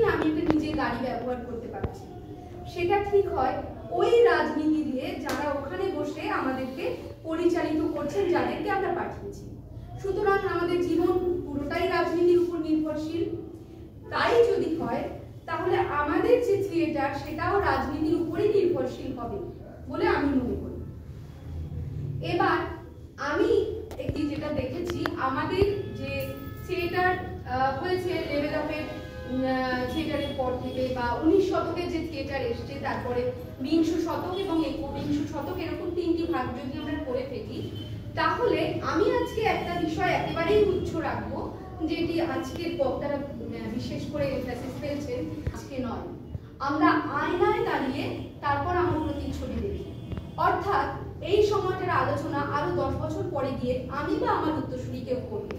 না আমি একটা নিজে গাড়ি ব্যবহার করতে পারছি, সেটা ঠিক হয় ওই রাজনীতি দিয়ে যারা ওখানে বসে আমাদেরকে পরিচালিত করছেন, যাদেরকে আমরা পাঠিয়েছি। সুতরাং আমাদের জীবন পুরোটাই রাজনীতির উপর নির্ভরশীল। তাই যদি হয় তাহলে আমাদের যে থিয়েটার সেটাও রাজনীতির উপরই নির্ভরশীল হবে বলে আমি মনে করি। এবার আমি একটি যেটা দেখেছি, আমাদের যে থিয়েটার হয়েছে ডেভেলপের থিয়েটারের পর থেকে, বা 19 শতকের যে থিয়েটার এসছে, তারপরে 20 শতক এবং 21 শতক, এরকম তিনটি ভাগ যদি আমরা করে ফেলি, তাহলে আমি আজকে একটা বিষয় একেবারেই উচ্চ রাখবো, যেটি আজকের বক্তারা বিশেষ করে এমফাসিস ফেলছেন, আজকে নয়, আমরা আয়নায় দাঁড়িয়ে তারপর আমার প্রতিচ্ছবি দেখি। অর্থাৎ এই সময়টার আলোচনা আরো 10 বছর পরে গিয়ে আমি বা আমার উত্তরসূরি কেউ করবে।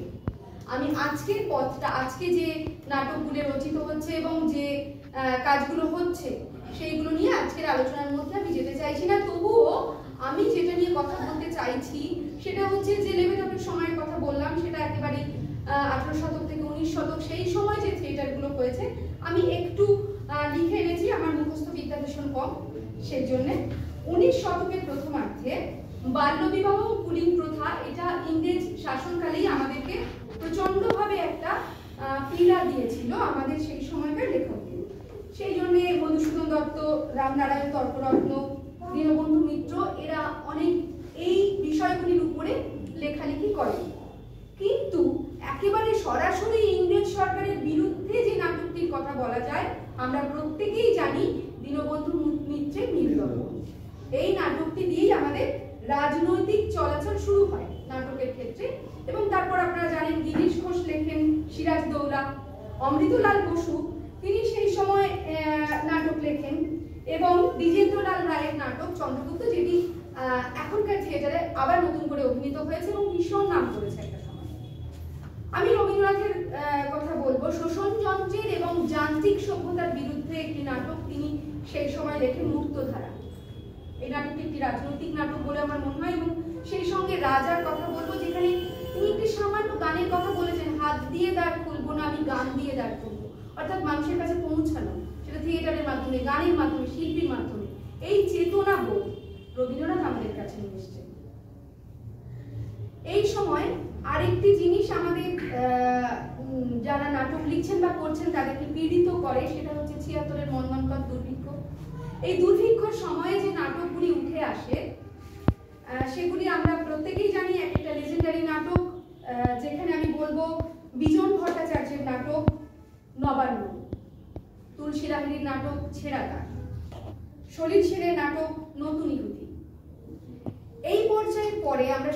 আমি আজকের পথটা, আজকে যে নাটকগুলো রচিত হচ্ছে এবং যে কাজগুলো হচ্ছে, সেইগুলো নিয়ে আজকের আলোচনার মধ্যে আমি যেতে চাইছি না। তবুও আমি যেটা নিয়ে কথা বলতে চাইছি সেটা হচ্ছে যে লেভেলপের সময়ের কথা বললাম, সেটা একেবারে 18 শতক থেকে 19 শতক, সেই সময় যে থিয়েটারগুলো হয়েছে আমি একটু লিখে এনেছি, আমার মুখস্থ বিদ্যা ভীষণ কম, সেই জন্য 19 শতকের প্রথমার্ধে বাল্যবিবাহ কুলিন প্রথা, এটা ইংরেজ শাসনকালেই আমাদেরকে প্রচন্ডভাবে একটা পীড়া দিয়েছিল আমাদের সেই সময়কার লেখককে। সেই জন্য মধুসূদন দত্ত, রামনারায়ণ তর্করত্ন, দীনবন্ধু মিত্র এরা অনেক এই বিষয়গুলির উপরে লেখালেখি করেন। কিন্তু একেবারে সরাসরি ইংরেজ সরকারের বিরুদ্ধে যে নাটকটির কথা বলা যায়, আমরা প্রত্যেকেই জানি দীনবন্ধু মিত্রের নীলদর্পণ। এই নাটকটি দিয়েই আমাদের রাজনৈতিক চলাচল শুরু হয় নাটকের ক্ষেত্রে। এবং তারপর আপনারা জানেন গিরিশ ঘোষ লেখেন সিরাজদৌল্লা, অমৃতলাল বসু তিনি সেই সময় নাটক লেখেন, এবং দ্বিজেন্দ্রলাল রায়ের নাটক চন্দ্রগুপ্ত, যেটি এখনকার থিয়েটারে আবার নতুন করে অভিনীত হয়েছে এবং ভীষণ নাম করেছে একটা সময়। আমি রবীন্দ্রনাথের কথা বলবো, শোষণযন্ত্রের এবং যান্ত্রিক সভ্যতার বিরুদ্ধে একটি নাটক তিনি সেই সময় লেখেন, মুক্তধারা। এই নাটকটি একটি রাজনৈতিক নাটক বলে আমার মনে হয়। এবং সেই সঙ্গে রাজার কথা বলবো, যেখানে তিনি একটি সামান্য গানের কথা বলেছেন, হাত দিয়ে দ্বার খুলবো না, আমি গান দিয়ে দ্বার খুলবো। অর্থাৎ মানুষের কাছে পৌঁছানো, সেটা থিয়েটারের মাধ্যমে, গানের মাধ্যমে, শিল্পীর মাধ্যমে। এই চেতনা বোধ রবীন্দ্রনাথ আমাদের কাছে নিয়ে এসেছেন। এই সময় আরেকটি জিনিস আমাদের যারা নাটক লিখছেন বা করছেন তাদেরকে পীড়িত করে, সেটা হচ্ছে 76-এর মন্বন্তর দুর্ভিক্ষ। এই দুর্ভিক্ষর সময়ে যে নাটকগুলি উঠে আসে সেগুলি আমরা প্রত্যেকেই জানি। একটা লেজেন্ডারি নাটক, যেখানে আমি বলবো বিজন ভট্টাচার্যের নাটক নবান্ন, তুলসী লাহিড়ীর নাটক ছেঁড়া তার, সলিল সেনের নাটক নতুন ইহুদি। এই পর্যায়ের পরে আমরা